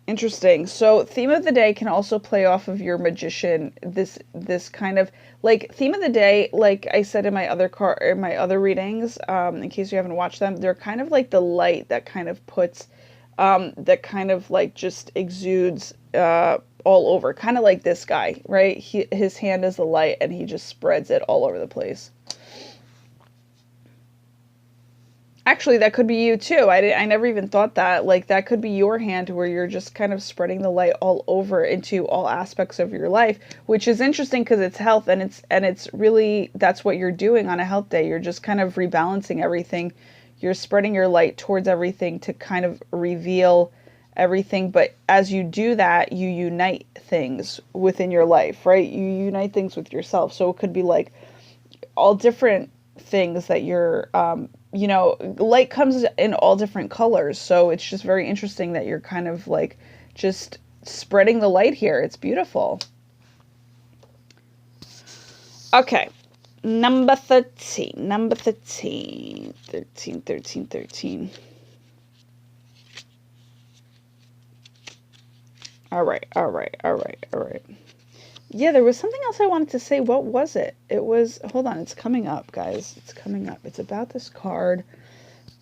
Interesting. So theme of the day can also play off of your magician. This kind of like theme of the day, like I said in my other readings, in case you haven't watched them, they're kind of like the light that kind of puts, that kind of like just exudes all over. Kind of like this guy, right? His hand is the light, and he just spreads it all over the place. Actually, that could be you too. I never even thought that. Like, that could be your hand where you're just kind of spreading the light all over into all aspects of your life, which is interesting because it's health, and it's really, that's what you're doing on a health day. You're just kind of rebalancing everything. You're spreading your light towards everything to kind of reveal everything. But as you do that, you unite things within your life, right? You unite things with yourself. So it could be like all different things that you're, light comes in all different colors. So it's just very interesting that you're kind of like just spreading the light here. It's beautiful. Okay. Number 13. 13. All right. Yeah, there was something else I wanted to say. What was it? It was, hold on, it's coming up, guys. It's coming up. It's about this card,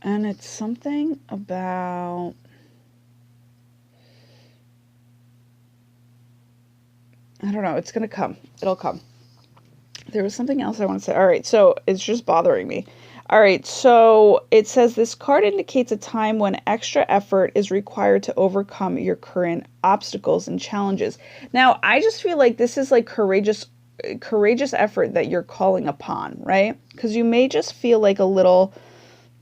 and it's something about, I don't know. It's going to come. It'll come. There was something else I want to say. All right, so it's just bothering me. All right, so it says this card indicates a time when extra effort is required to overcome your current obstacles and challenges. Now, I just feel like this is like courageous effort that you're calling upon, right? Because you may just feel like a little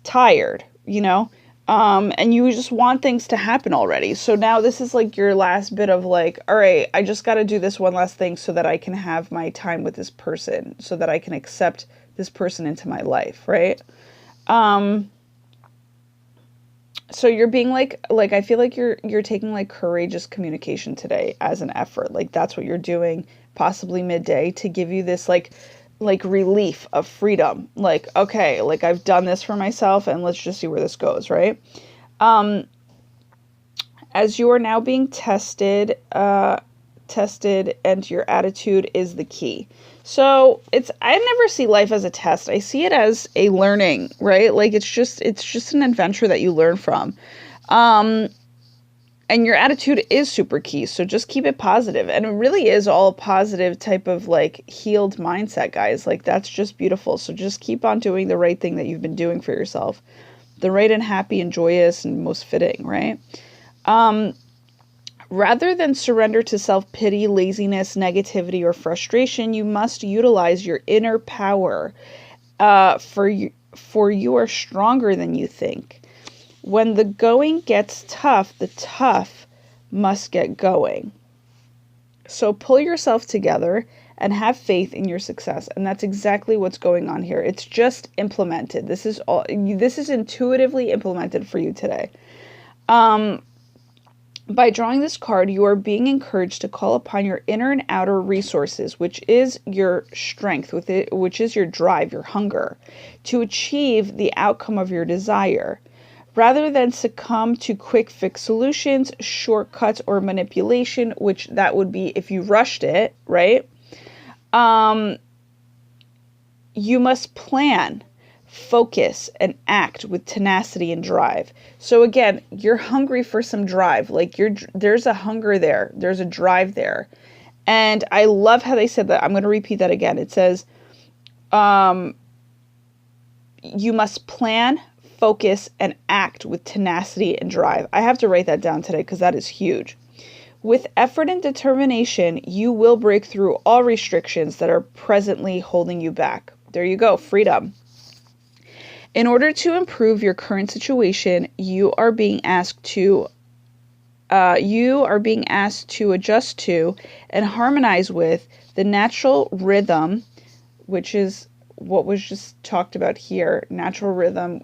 tired, and you just want things to happen already. So now this is like your last bit of like, all right, I just got to do this one last thing so that I can have my time with this person, so that I can accept this person into my life, right? So you're being like I feel like you're taking like courageous communication today as an effort. Like that's what you're doing, possibly midday, to give you this like relief of freedom. Like, okay, like I've done this for myself, and let's just see where this goes, right? As you are now being tested, and your attitude is the key. So I never see life as a test. I see it as a learning, right? Like it's just an adventure that you learn from. And your attitude is super key. So just keep it positive. And it really is all a positive type of like healed mindset, guys. Like that's just beautiful. So just keep on doing the right thing that you've been doing for yourself. The right and happy and joyous and most fitting, right? Rather than surrender to self-pity, laziness, negativity, or frustration, you must utilize your inner power, for you are stronger than you think. When the going gets tough, the tough must get going. So pull yourself together and have faith in your success. And that's exactly what's going on here. It's just implemented. This is intuitively implemented for you today. By drawing this card, you are being encouraged to call upon your inner and outer resources, which is your strength, which is your drive, your hunger, to achieve the outcome of your desire. Rather than succumb to quick fix solutions, shortcuts, or manipulation, which that would be if you rushed it, right? You must plan, focus, and act with tenacity and drive. So again, you're hungry for some drive. Like there's a hunger there. There's a drive there. And I love how they said that. I'm going to repeat that again. It says, you must plan, focus, and act with tenacity and drive. I have to write that down today because that is huge. With effort and determination, you will break through all restrictions that are presently holding you back. There you go, freedom. In order to improve your current situation, you are being asked to adjust to and harmonize with the natural rhythm, which is what was just talked about here, natural rhythm,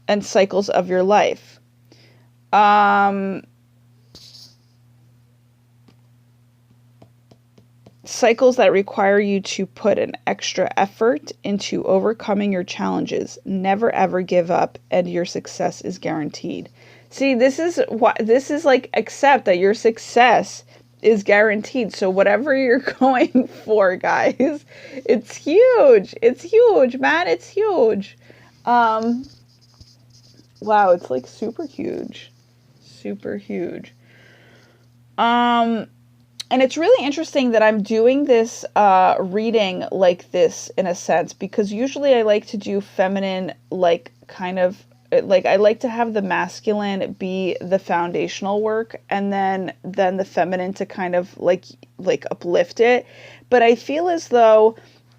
and cycles of your life. Cycles that require you to put an extra effort into overcoming your challenges. Never ever give up, and your success is guaranteed. See, this is like, accept that your success is guaranteed. So whatever you're going for, guys, it's huge. It's huge, man. It's huge. Wow, it's like super huge. Super huge. And it's really interesting that I'm doing this reading like this, in a sense, because usually I like to do feminine, like, kind of, like, I like to have the masculine be the foundational work, and then the feminine to kind of like uplift it. But I feel as though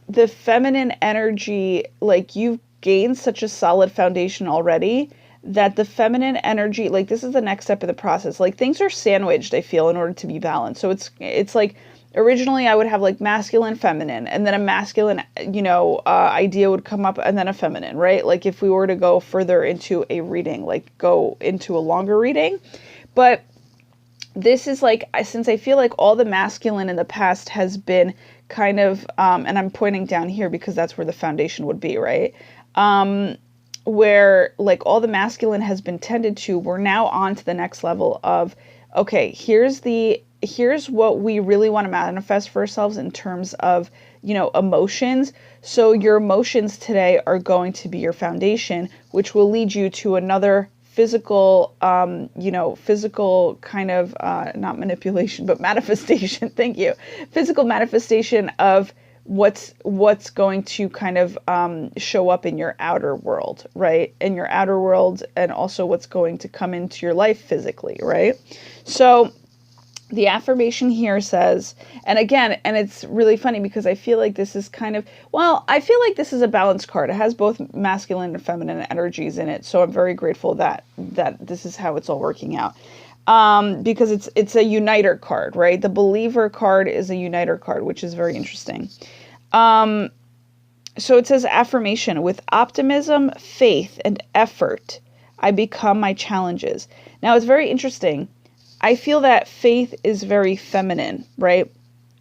the feminine energy, like, you've gained such a solid foundation already, that the feminine energy, like, this is the next step of the process. Like, things are sandwiched, I feel, in order to be balanced. So it's like, originally I would have like masculine, feminine, and then a masculine, idea would come up, and then a feminine, right? Like, if we were to go further into a reading, like go into a longer reading. But this is like, since I feel like all the masculine in the past has been kind of, and I'm pointing down here because that's where the foundation would be, right? Where, like, all the masculine has been tended to, we're now on to the next level of, okay, here's what we really want to manifest for ourselves in terms of, emotions. So your emotions today are going to be your foundation, which will lead you to another physical, physical kind of, not manipulation, but manifestation. Thank you. Physical manifestation of what's going to kind of show up in your outer world, right? In your outer world, and also what's going to come into your life physically, right? So the affirmation here says, and again, and it's really funny because I feel like this is kind of, I feel like this is a balance card. It has both masculine and feminine energies in it. So I'm very grateful that this is how it's all working out. Because it's a uniter card, right? The believer card is a uniter card, which is very interesting. So it says affirmation: with optimism, faith, and effort, I become my challenges. Now, it's very interesting. I feel that faith is very feminine, right?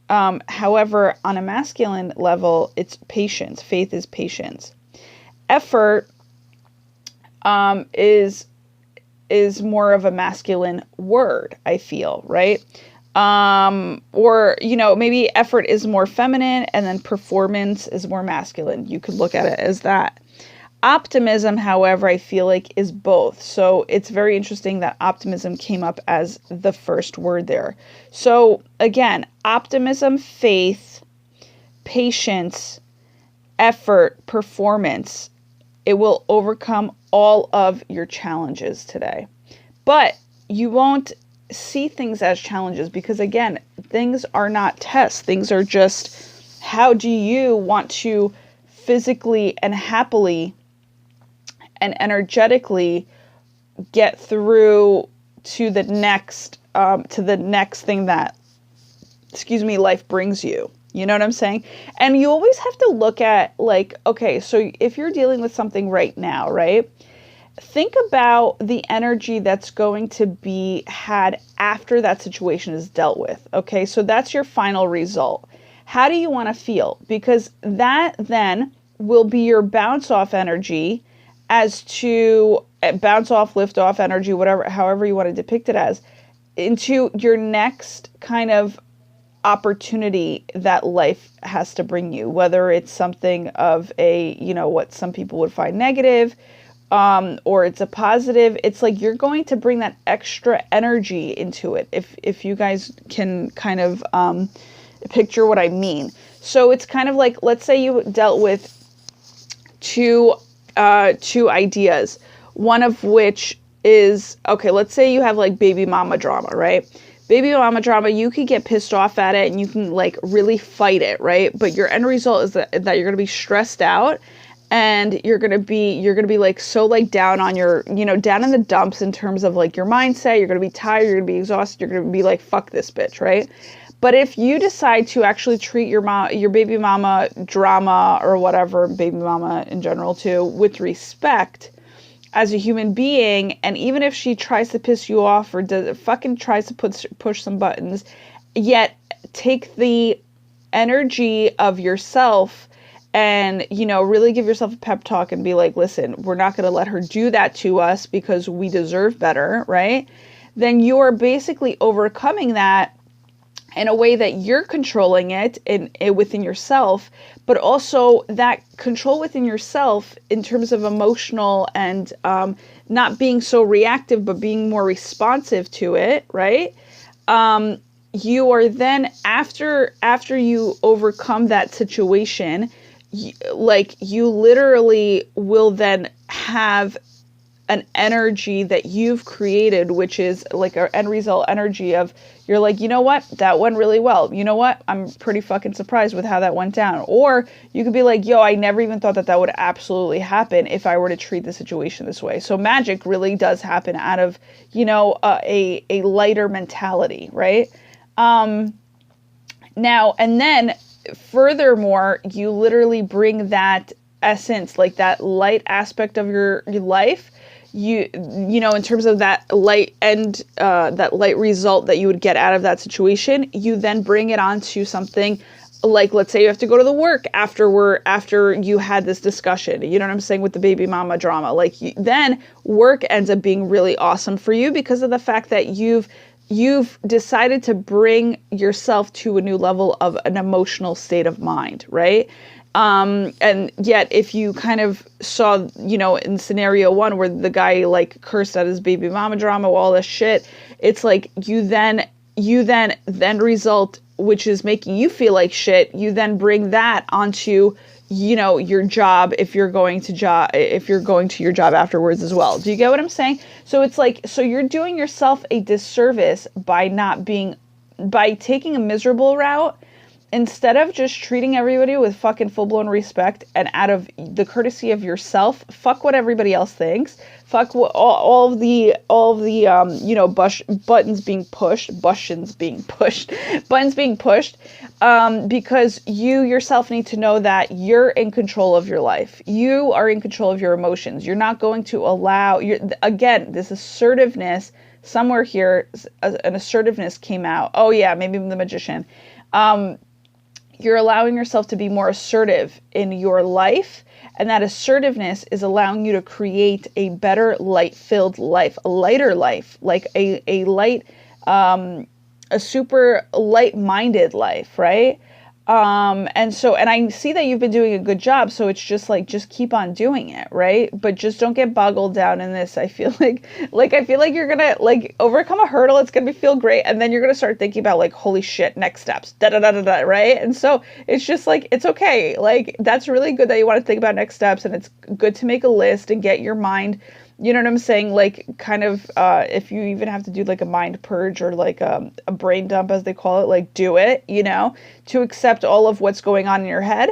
However, on a masculine level, it's patience. Faith is patience. Effort is more of a masculine word, I feel, right? Or, maybe effort is more feminine, and then performance is more masculine. You could look at it as that. Optimism, however, I feel like is both. So it's very interesting that optimism came up as the first word there. So again, optimism, faith, patience, effort, performance. It will overcome all of your challenges today. But you won't see things as challenges because, again, things are not tests. Things are just, how do you want to physically and happily and energetically get through to the next thing that, life brings you. You know what I'm saying? And you always have to look at, like, okay, so if you're dealing with something right now, right? Think about the energy that's going to be had after that situation is dealt with. Okay, so that's your final result. How do you want to feel? Because that then will be your bounce off energy as to bounce off, lift off energy, whatever, however you want to depict it as, into your next kind of opportunity that life has to bring you, whether it's something of a, what some people would find negative, or it's a positive. It's like you're going to bring that extra energy into it, if you guys can kind of picture what I mean. So it's kind of like, let's say you dealt with two ideas, one of which is, okay, let's say you have like baby mama drama, right? Baby mama drama, you could get pissed off at it and you can like really fight it, right? But your end result is that you're going to be stressed out, and you're going to be like so like down on your, down in the dumps in terms of like your mindset. You're going to be tired, you're going to be exhausted, you're going to be like, fuck this bitch, right? But if you decide to actually treat your baby mama drama, or whatever, baby mama in general too, with respect as a human being, and even if she tries to piss you off or tries to push some buttons, yet take the energy of yourself and, really give yourself a pep talk and be like, listen, we're not going to let her do that to us because we deserve better, right? Then you're basically overcoming that in a way that you're controlling it within yourself, but also that control within yourself in terms of emotional and not being so reactive, but being more responsive to it, right? You are then, after you overcome that situation, you literally will then have an energy that you've created, which is like an end result energy of, you're like, you know what, that went really well. You know what, I'm pretty fucking surprised with how that went down. Or you could be like, yo, I never even thought that would absolutely happen if I were to treat the situation this way. So magic really does happen out of, a lighter mentality, right? Now, and then furthermore, you literally bring that essence, like that light aspect of your life, in terms of that light and that light result that you would get out of that situation, you then bring it onto something like, let's say you have to go to the work after you had this discussion, you know what I'm saying, with the baby mama drama. Like, then work ends up being really awesome for you because of the fact that you've decided to bring yourself to a new level of an emotional state of mind, right? And yet if you kind of saw, in scenario one where the guy like cursed at his baby mama drama, all this shit, it's like you then result, which is making you feel like shit. You then bring that onto, your job if you're going to your job afterwards as well. Do you get what I'm saying? So it's like, so you're doing yourself a disservice by taking a miserable route. Instead of just treating everybody with fucking full-blown respect and out of the courtesy of yourself, fuck what everybody else thinks, fuck what all of the buttons being pushed, because you yourself need to know that you're in control of your life. You are in control of your emotions. You're not going to allow, again, this assertiveness, somewhere here, an assertiveness came out. Oh yeah, maybe the magician. You're allowing yourself to be more assertive in your life, and that assertiveness is allowing you to create a better light-filled life, a lighter life, like a light, a super light-minded life, right? And I see that you've been doing a good job, so it's just like, just keep on doing it, right? But just don't get boggled down in this. I feel like you're gonna like overcome a hurdle, it's gonna feel great, and then you're gonna start thinking about like, holy shit, next steps, right? And so it's just like, it's okay. Like, that's really good that you want to think about next steps, and it's good to make a list and get your mind, you know what I'm saying? Like, kind of, if you even have to do like a mind purge or like a brain dump, as they call it, like, do it, to accept all of what's going on in your head.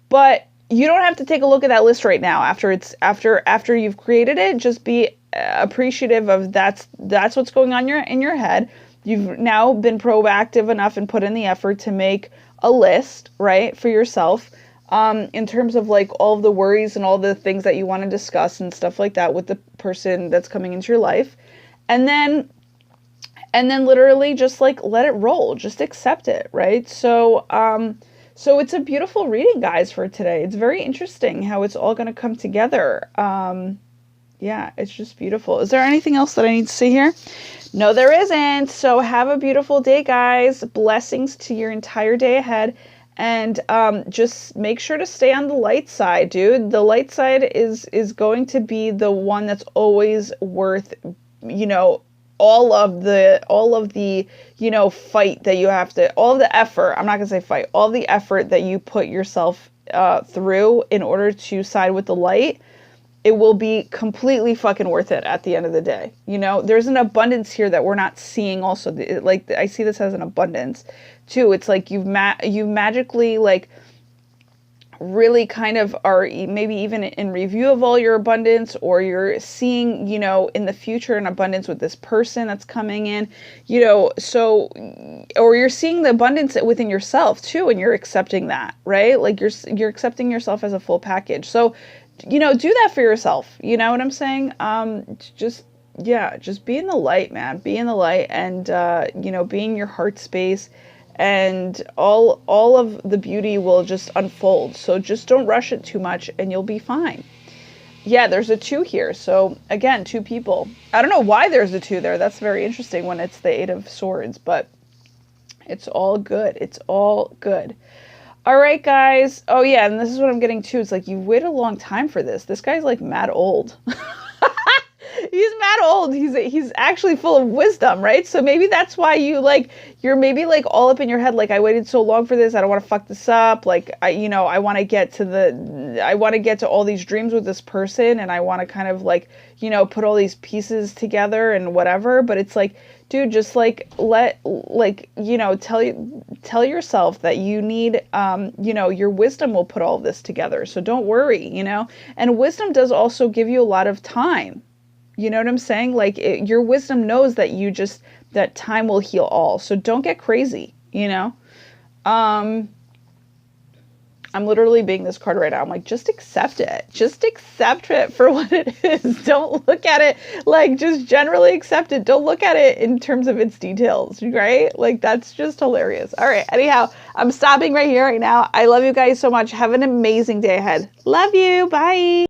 But you don't have to take a look at that list right now. After you've created it, just be appreciative of that's what's going on in your head. You've now been proactive enough and put in the effort to make a list, right, for yourself. In terms of like all of the worries and all the things that you want to discuss and stuff like that with the person that's coming into your life. And then literally just like let it roll, just accept it, right? So it's a beautiful reading, guys, for today. It's very interesting how it's all going to come together. Yeah, it's just beautiful. Is there anything else that I need to say here? No, there isn't. So have a beautiful day, guys. Blessings to your entire day ahead. And just make sure to stay on the light side, dude. The light side is going to be the one that's always worth, all of the, fight that you have to, all of the effort. I'm not going to say fight. All the effort that you put yourself through in order to side with the light. It will be completely fucking worth it at the end of the day. There's an abundance here that we're not seeing also. I see this as an abundance too. It's like you've magically like really kind of are maybe even in review of all your abundance, or you're seeing, you know, in the future an abundance with this person that's coming in, you know, so, or you're seeing the abundance within yourself too, and you're accepting that, right? Like you're accepting yourself as a full package. So, you know, do that for yourself. You know what I'm saying? Just be in the light, man. Be in the light, and you know, be in your heart space, and all of the beauty will just unfold. So just don't rush it too much, and you'll be fine. Yeah, there's a 2 here. So again, 2 people. I don't know why there's a 2 there. That's very interesting when it's the 8 of Swords, but it's all good. It's all good. All right, guys. Oh yeah, and this is what I'm getting too. It's like, you waited a long time for this. This guy's like mad old. He's mad old. He's actually full of wisdom, right? So maybe that's why you're maybe like all up in your head, like, I waited so long for this. I don't want to fuck this up. Like, I want to get to all these dreams with this person, and I want to kind of like, you know, put all these pieces together and whatever. But it's like, dude, just like you know, tell yourself that you need, you know, your wisdom will put all this together. So don't worry, you know. And wisdom does also give you a lot of time. You know what I'm saying? Like, your wisdom knows that that time will heal all. So don't get crazy, you know? I'm literally being this card right now. I'm like, just accept it. Just accept it for what it is. Don't look at it like, just generally accept it. Don't look at it in terms of its details, right? Like, that's just hilarious. All right. Anyhow, I'm stopping right here right now. I love you guys so much. Have an amazing day ahead. Love you. Bye.